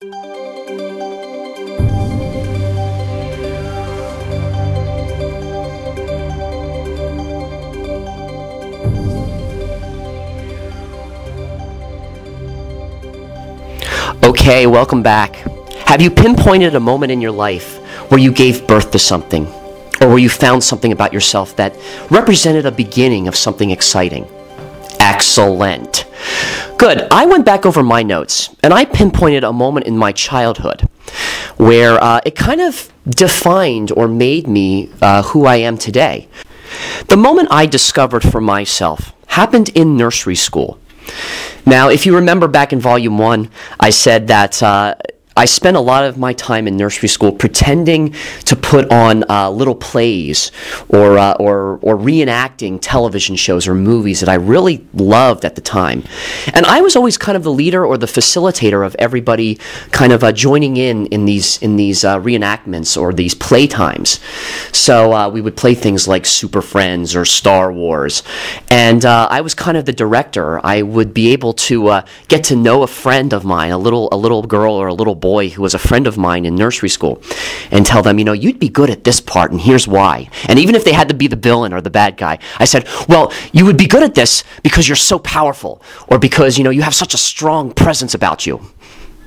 Okay, welcome back. Have you pinpointed a moment in your life where you gave birth to something, or where you found something about yourself that represented a beginning of something exciting? Excellent. Good. I went back over my notes, and I pinpointed a moment in my childhood where it kind of defined or made me who I am today. The moment I discovered for myself happened in nursery school. Now, if you remember back in Volume 1, I said that I spent a lot of my time in nursery school pretending to put on little plays or reenacting television shows or movies that I really loved at the time. And I was always kind of the leader or the facilitator of everybody kind of joining in these reenactments or these playtimes. So we would play things like Super Friends or Star Wars. And I was kind of the director. I would be able to get to know a friend of mine, a little girl or a little boy who was a friend of mine in nursery school, and tell them, you'd be good at this part, and here's why. And even if they had to be the villain or the bad guy, I said, well, you would be good at this because you're so powerful, or because, you have such a strong presence about you.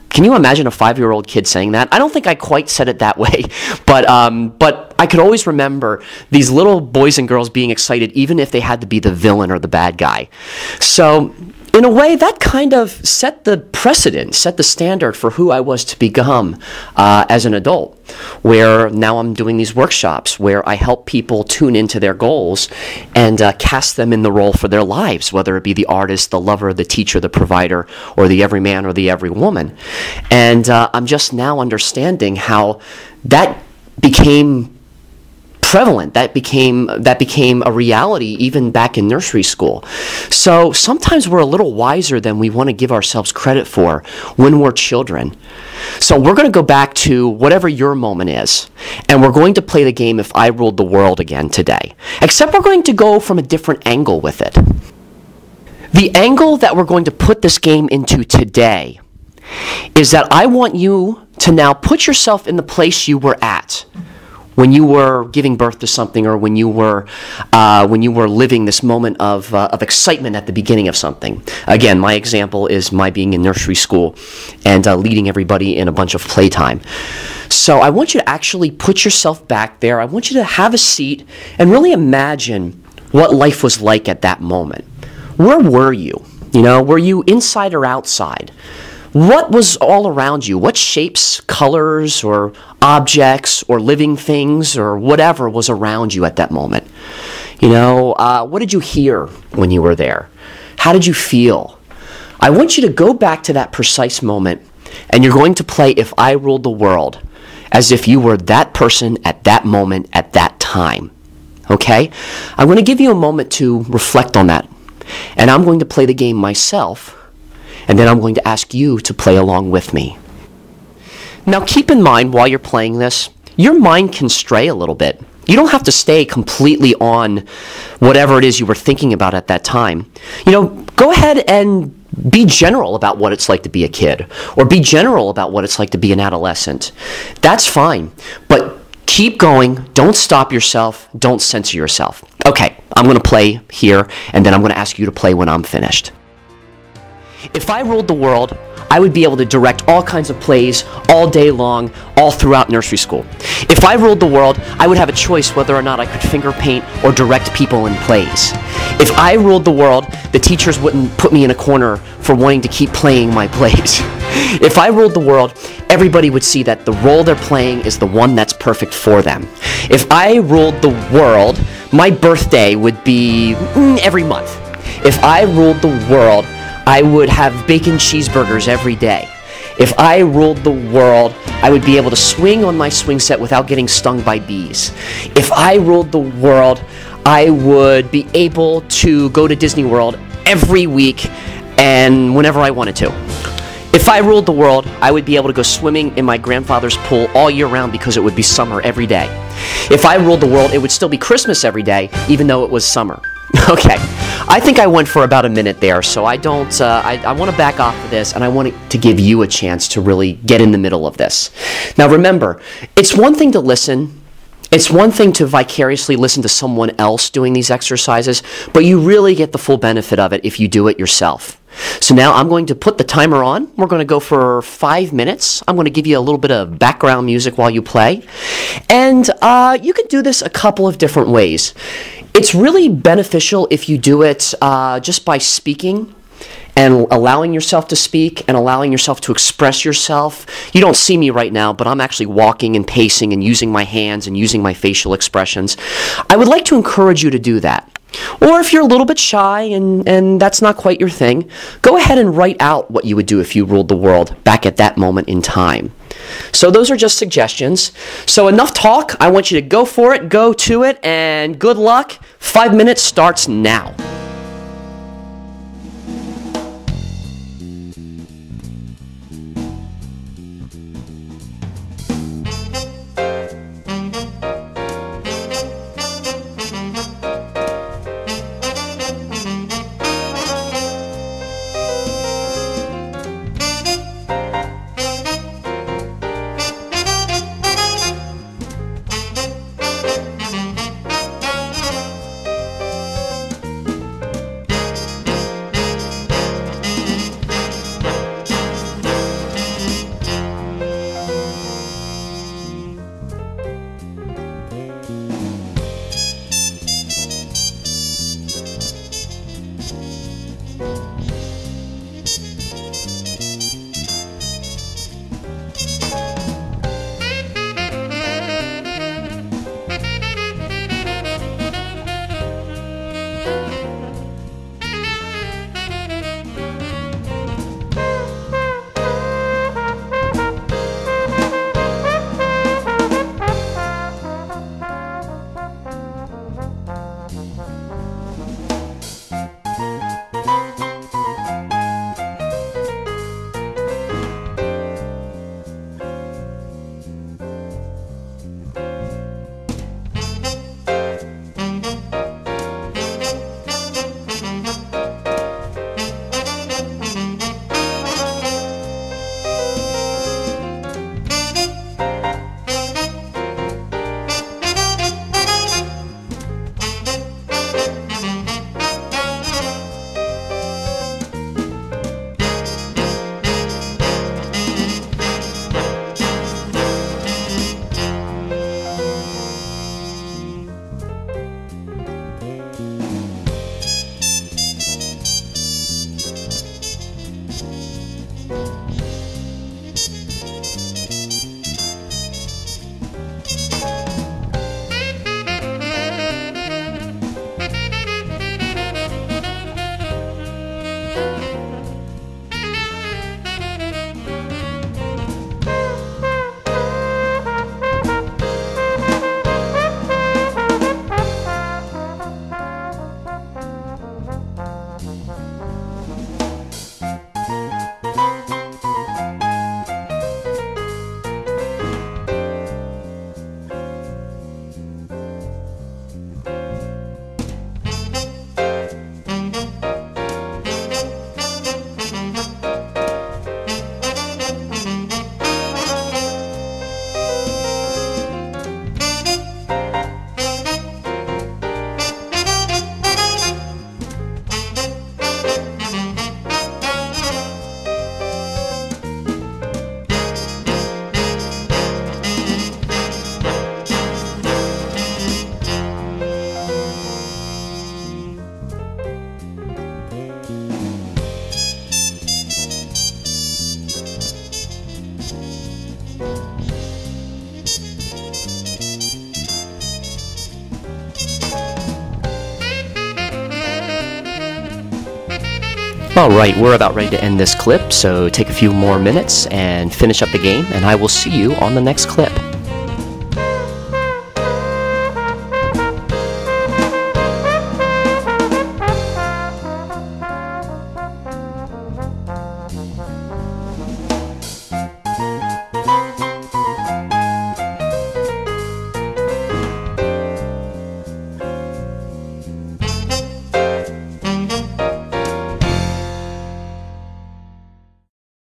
Can you imagine a 5-year-old kid saying that? I don't think I quite said it that way, but I could always remember these little boys and girls being excited even if they had to be the villain or the bad guy. So, in a way, that kind of set the precedent, set the standard for who I was to become as an adult, where now I'm doing these workshops where I help people tune into their goals and cast them in the role for their lives, whether it be the artist, the lover, the teacher, the provider, or the everyman or the everywoman. And I'm just now understanding how that became prevalent, that became a reality even back in nursery school. So sometimes we're a little wiser than we want to give ourselves credit for when we're children. So we're going to go back to whatever your moment is, and we're going to play the game If I Ruled the World again today. Except we're going to go from a different angle with it. The angle that we're going to put this game into today is that I want you to now put yourself in the place you were at when you were giving birth to something, or when you were living this moment of excitement at the beginning of something. Again, my example is my being in nursery school and leading everybody in a bunch of playtime. So I want you to actually put yourself back there. I want you to have a seat and really imagine what life was like at that moment. Where were you? Were you inside or outside? What was all around you? What shapes, colors, or objects, or living things, or whatever was around you at that moment? What did you hear when you were there? How did you feel? I want you to go back to that precise moment, and you're going to play If I Ruled the World as if you were that person at that moment at that time. Okay? I'm going to give you a moment to reflect on that, and I'm going to play the game myself. And then I'm going to ask you to play along with me. Now keep in mind while you're playing this, your mind can stray a little bit. You don't have to stay completely on whatever it is you were thinking about at that time. Go ahead and be general about what it's like to be a kid, or be general about what it's like to be an adolescent. That's fine, but keep going. Don't stop yourself. Don't censor yourself. Okay, I'm going to play here, and then I'm going to ask you to play when I'm finished. If I ruled the world, I would be able to direct all kinds of plays all day long, all throughout nursery school. If I ruled the world, I would have a choice whether or not I could finger paint or direct people in plays. If I ruled the world, the teachers wouldn't put me in a corner for wanting to keep playing my plays. If I ruled the world, everybody would see that the role they're playing is the one that's perfect for them. If I ruled the world, my birthday would be every month. If I ruled the world, I would have bacon cheeseburgers every day. If I ruled the world, I would be able to swing on my swing set without getting stung by bees. If I ruled the world, I would be able to go to Disney World every week and whenever I wanted to. If I ruled the world, I would be able to go swimming in my grandfather's pool all year round because it would be summer every day. If I ruled the world, it would still be Christmas every day, even though it was summer. Okay, I think I went for about a minute there, so I don't, I want to back off of this, and I want to give you a chance to really get in the middle of this. Now remember, it's one thing to listen, it's one thing to vicariously listen to someone else doing these exercises, but you really get the full benefit of it if you do it yourself. So now I'm going to put the timer on. We're going to go for 5 minutes. I'm going to give you a little bit of background music while you play. And you can do this a couple of different ways. It's really beneficial if you do it just by speaking and allowing yourself to speak and allowing yourself to express yourself. You don't see me right now, but I'm actually walking and pacing and using my hands and using my facial expressions. I would like to encourage you to do that. Or if you're a little bit shy and that's not quite your thing, go ahead and write out what you would do if you ruled the world back at that moment in time. So those are just suggestions. So enough talk. I want you to go for it, go to it, and good luck. 5 minutes starts now. Alright, we're about ready to end this clip, so take a few more minutes and finish up the game, and I will see you on the next clip.